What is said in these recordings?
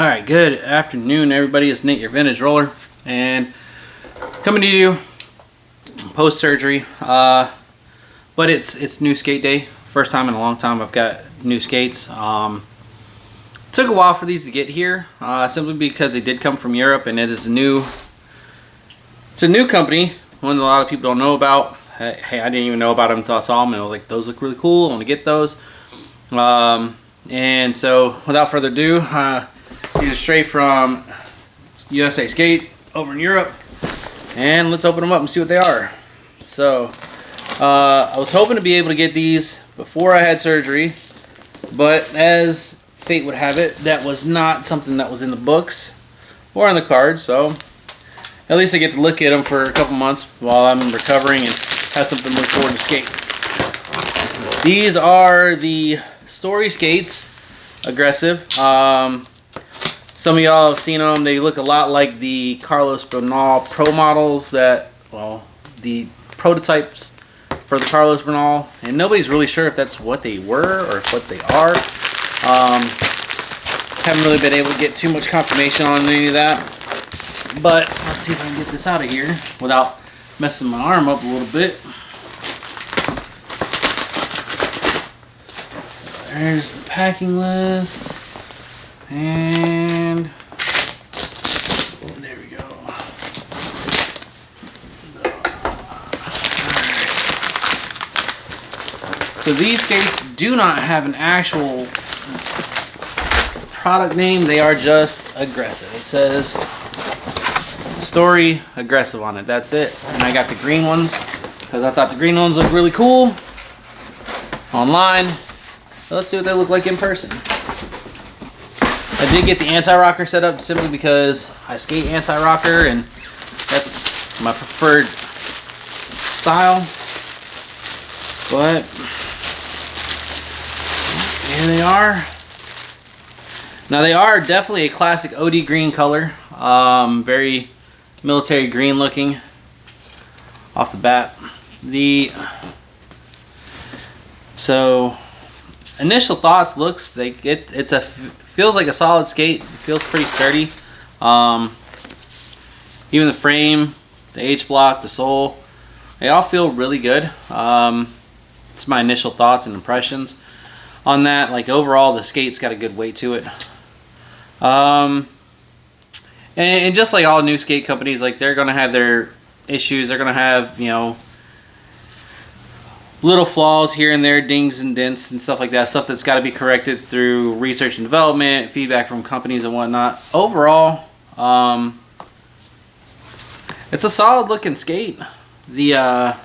Alright, good afternoon everybody. It's Nate, your vintage roller, and coming to you post-surgery, but it's new skate day. First time in a long time I've got new skates. Took a while for these to get here, simply because they did come from Europe, and it's a new company, one that a lot of people don't know about. Hey, I didn't even know about them until I saw them, and I was like, those look really cool, I want to get those. And so without further ado, these are straight from USA Skate over in Europe, and let's open them up and see what they are. So I was hoping to be able to get these before I had surgery, but as fate would have it, that was not something that was in the books or on the card. So at least I get to look at them for a couple months while I'm recovering and have something to look forward to skate. These are the Story Skates Aggressive. Some of y'all have seen them. They look a lot like the Carlos Bernal Pro models that, well, the prototypes for the Carlos Bernal, and nobody's really sure if that's what they were or what they are. Haven't really been able to get too much confirmation on any of that, but let's see if I can get this out of here without messing my arm up a little bit. There's the packing list, and there we go. So these skates do not have an actual product name, they are just aggressive. It says Story Aggressive on it, that's it. And I got the green ones because I thought the green ones looked really cool online. So let's see what they look like in person. I did get the anti-rocker set up simply because I skate anti-rocker and that's my preferred style. But here they are. Now they are definitely a classic OD green color. Very military green looking off the bat. So initial thoughts, looks like feels like a solid skate. It feels pretty sturdy. Even the frame, the H block, the sole, they all feel really good. It's my initial thoughts and impressions on that. Like overall, the skate's got a good weight to it. And just like all new skate companies, like they're gonna have their issues. They're gonna have, you know, little flaws here and there, dings and dents and stuff like that, stuff that's got to be corrected through research and development, feedback from companies and whatnot. Overall, it's a solid looking skate. Let's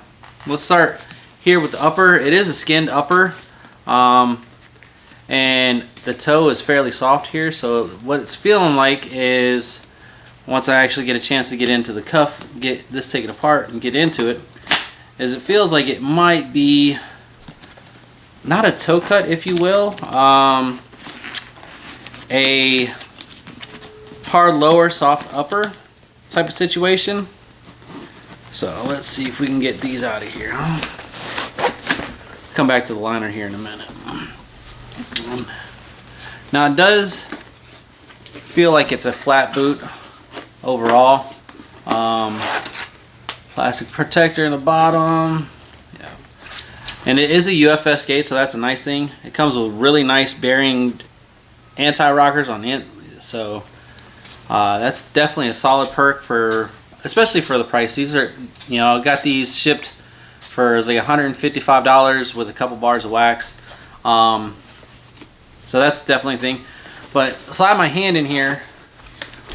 start here with the upper. It is a skinned upper, and the toe is fairly soft here, so what it's feeling like is once I actually get a chance to get into the cuff, get this taken apart and get into it, is it feels like it might be not a toe cut, if you will, a hard lower, soft upper type of situation. So let's see if we can get these out of here. Come back to the liner here in a minute. Now it does feel like it's a flat boot overall. Plastic protector in the bottom, yeah. And it is a UFS skate, so that's a nice thing. It comes with really nice bearing anti-rockers on it, so that's definitely a solid perk for, especially for the price. These are, you know, I got these shipped for, it was like $155 with a couple bars of wax. So that's definitely a thing. But slide my hand in here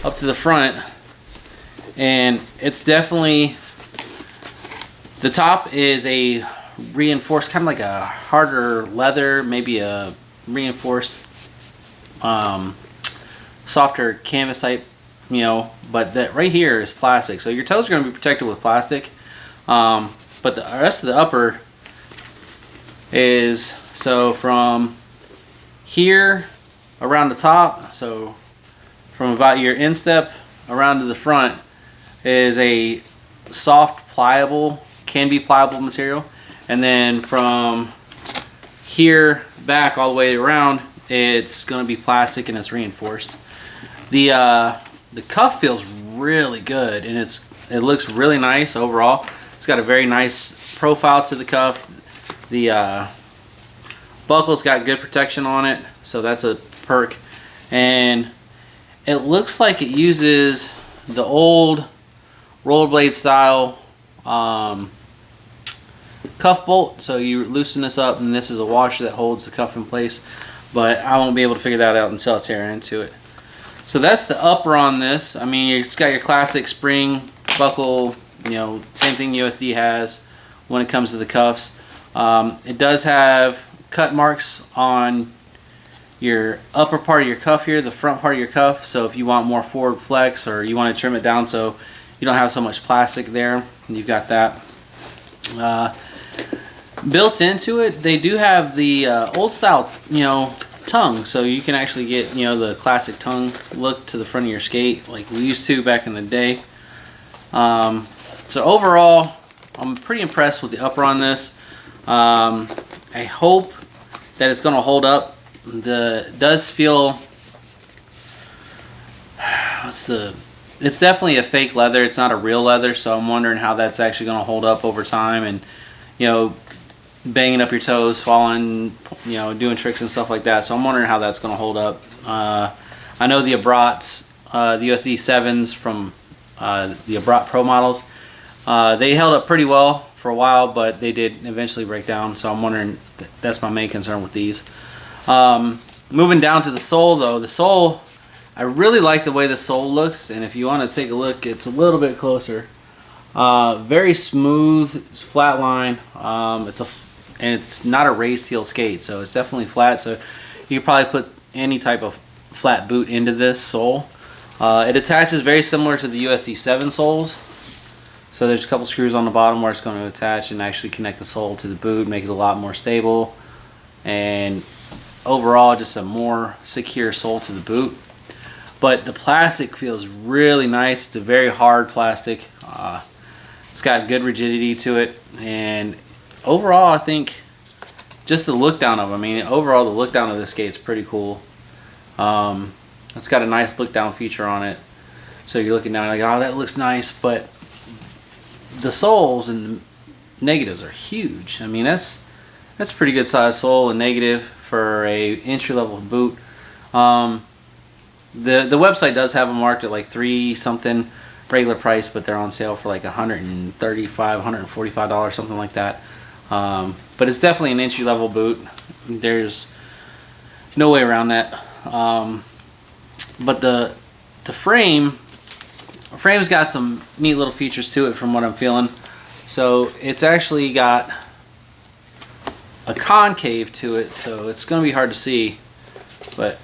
up to the front, and it's definitely, the top is a reinforced, kind of like a harder leather, maybe a reinforced, softer canvas type, you know, but that right here is plastic. So your toes are going to be protected with plastic, but the rest of the upper is, so from here around the top, so from about your instep around to the front is a soft, pliable, can be pliable material, and then from here back all the way around it's going to be plastic and it's reinforced. The cuff feels really good, and it looks really nice overall. It's got a very nice profile to the cuff. The buckle's got good protection on it, so that's a perk. And it looks like it uses the old rollerblade style cuff bolt. So you loosen this up, and this is a washer that holds the cuff in place. But I won't be able to figure that out until I tear into it. So that's the upper on this. I mean, it's got your classic spring buckle, you know, same thing USD has when it comes to the cuffs. It does have cut marks on your upper part of your cuff here, the front part of your cuff. So if you want more forward flex, or you want to trim it down so you don't have so much plastic there, you've got that. Built into it, they do have the old style, you know, tongue, so you can actually get, you know, the classic tongue look to the front of your skate like we used to back in the day. So overall, I'm pretty impressed with the upper on this. I hope that it's going to hold up. It does feel, it's definitely a fake leather. It's not a real leather, so I'm wondering how that's actually going to hold up over time, and, you know, banging up your toes, falling, you know, doing tricks and stuff like that. So I'm wondering how that's going to hold up. I know the Abrats, the USD 7s from the Abrat Pro models, they held up pretty well for a while, but they did eventually break down. So I'm wondering, that's my main concern with these. Moving down to the sole though, the sole, I really like the way the sole looks, and if you want to take a look, it's a little bit closer. Very smooth, flat line. It's not a raised heel skate, so it's definitely flat. So you could probably put any type of flat boot into this sole. It attaches very similar to the USD 7 soles. So there's a couple screws on the bottom where it's going to attach and actually connect the sole to the boot, make it a lot more stable, and overall just a more secure sole to the boot. But the plastic feels really nice. It's a very hard plastic. It's got good rigidity to it, and overall I think just the look down of it, I mean, overall the look down of this skate is pretty cool. It's got a nice look down feature on it, so you're looking down like, oh, that looks nice, but the soles and negatives are huge. I mean, that's pretty good size sole and negative for a entry-level boot. The website does have them marked at like $3 something regular price, but they're on sale for like $135, $145, something like that. But it's definitely an entry-level boot. There's no way around that. But the frame's got some neat little features to it from what I'm feeling. So it's actually got a concave to it, so it's going to be hard to see, but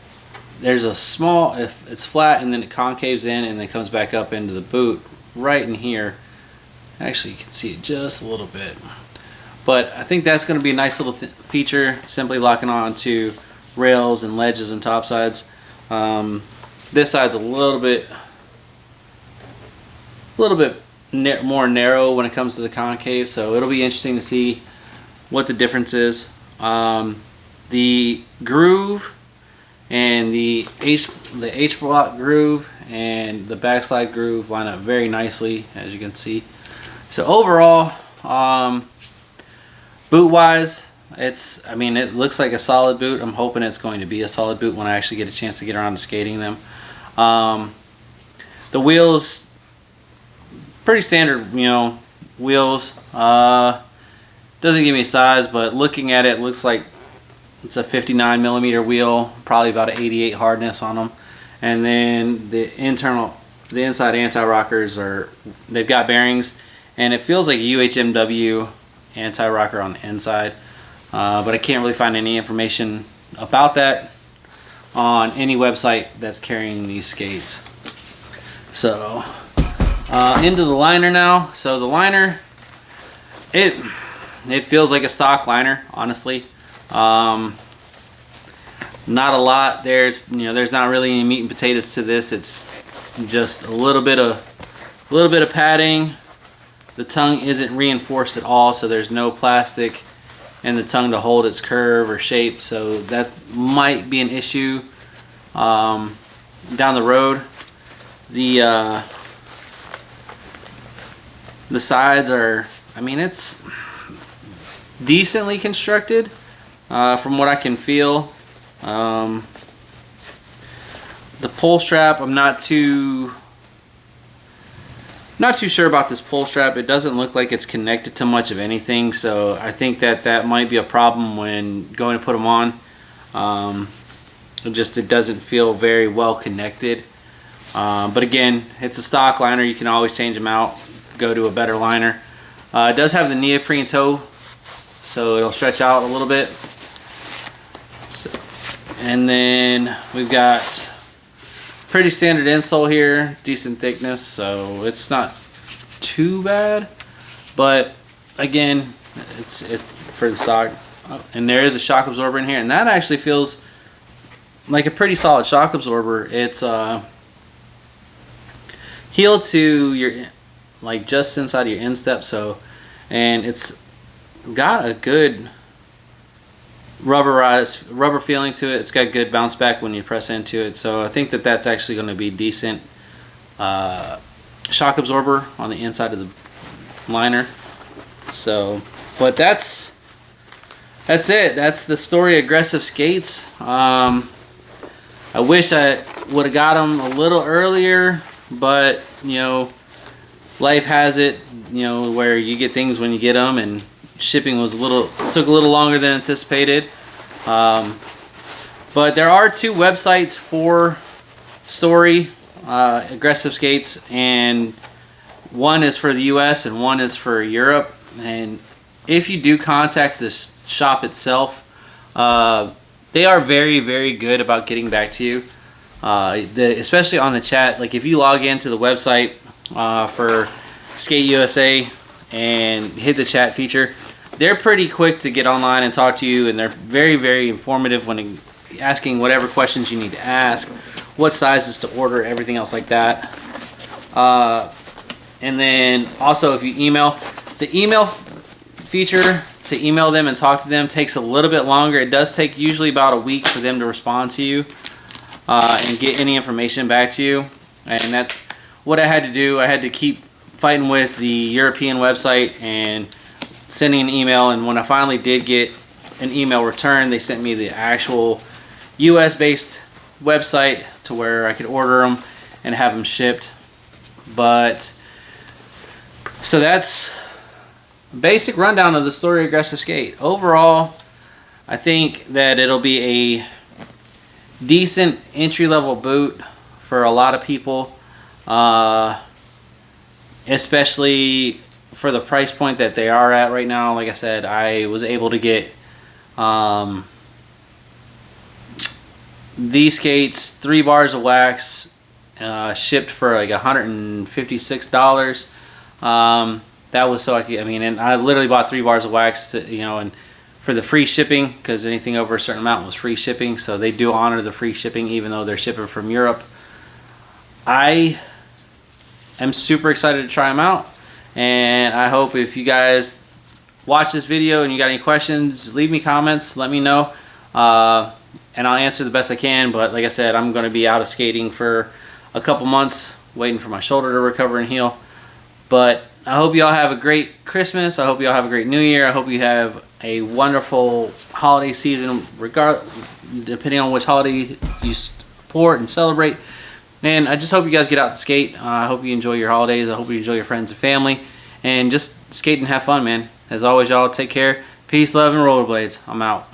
there's a small, if it's flat and then it concaves in and then comes back up into the boot right in here. Actually, you can see it just a little bit, but I think that's going to be a nice little feature, simply locking on to rails and ledges and top sides. This side's a little bit more narrow when it comes to the concave, so it'll be interesting to see what the difference is. The groove and the H block groove and the backslide groove line up very nicely, as you can see. So overall, boot wise, I mean, it looks like a solid boot. I'm hoping it's going to be a solid boot when I actually get a chance to get around to skating them. The wheels, pretty standard, you know, wheels. Doesn't give me a size, but looking at it, looks like it's a 59 millimeter wheel, probably about an 88 hardness on them. And then the inside anti-rockers they've got bearings, and it feels like a UHMW anti-rocker on the inside. But I can't really find any information about that on any website that's carrying these skates. So into the liner now. So the liner, it feels like a stock liner, honestly. Not a lot there. There's not really any meat and potatoes to this. It's just a little bit of padding. The tongue isn't reinforced at all, so there's no plastic in the tongue to hold its curve or shape, so that might be an issue. down the road. The sides are, I mean, it's decently constructed from what I can feel. The pull strap, I'm not too sure about this pull strap. It doesn't look like it's connected to much of anything, so I think that might be a problem when going to put them on. It doesn't feel very well connected. But again, it's a stock liner. You can always change them out, go to a better liner. It does have the neoprene toe, so it'll stretch out a little bit. And then we've got pretty standard insole here, decent thickness, so it's not too bad. But again, it's for the stock. And there is a shock absorber in here, and that actually feels like a pretty solid shock absorber. It's heel to your, like, just inside of your instep, so, and it's got a good rubber feeling to it. It's got good bounce back when you press into it, so I think that's actually going to be decent shock absorber on the inside of the liner. So, but that's it. That's the story of aggressive skates. I wish I would have got them a little earlier, but you know, life has it, you know, where you get things when you get them, and shipping was took a little longer than anticipated. But there are 2 websites for Story aggressive skates, and one is for the US and one is for Europe. And if you do contact this shop itself, they are very, very good about getting back to you, especially on the chat. Like if you log into the website for Skate USA and hit the chat feature, they're pretty quick to get online and talk to you, and they're very, very informative when asking whatever questions you need to ask, what sizes to order, everything else like that. And then also if you email, the email feature to email them and talk to them takes a little bit longer. It does take usually about a week for them to respond to you and get any information back to you. And that's what I had to do. I had to keep fighting with the European website and sending an email, and when I finally did get an email return, they sent me the actual US based website to where I could order them and have them shipped. But so that's a basic rundown of the Story Aggressive Skate. Overall, I think that it'll be a decent entry-level boot for a lot of people, especially for the price point that they are at right now. Like I said, I was able to get these skates, 3 bars of wax, shipped for like $156. That was so I could, I mean, and I literally bought 3 bars of wax, you know, and for the free shipping, because anything over a certain amount was free shipping. So they do honor the free shipping even though they're shipping from Europe. I am super excited to try them out, and I hope if you guys watch this video and you got any questions, leave me comments, let me know, and I'll answer the best I can. But like I said, I'm going to be out of skating for a couple months, waiting for my shoulder to recover and heal. But I hope you all have a great Christmas. I hope you all have a great New Year. I hope you have a wonderful holiday season, depending on which holiday you support and celebrate. And I just hope you guys get out to skate. I hope you enjoy your holidays. I hope you enjoy your friends and family. And just skate and have fun, man. As always, y'all, take care. Peace, love, and rollerblades. I'm out.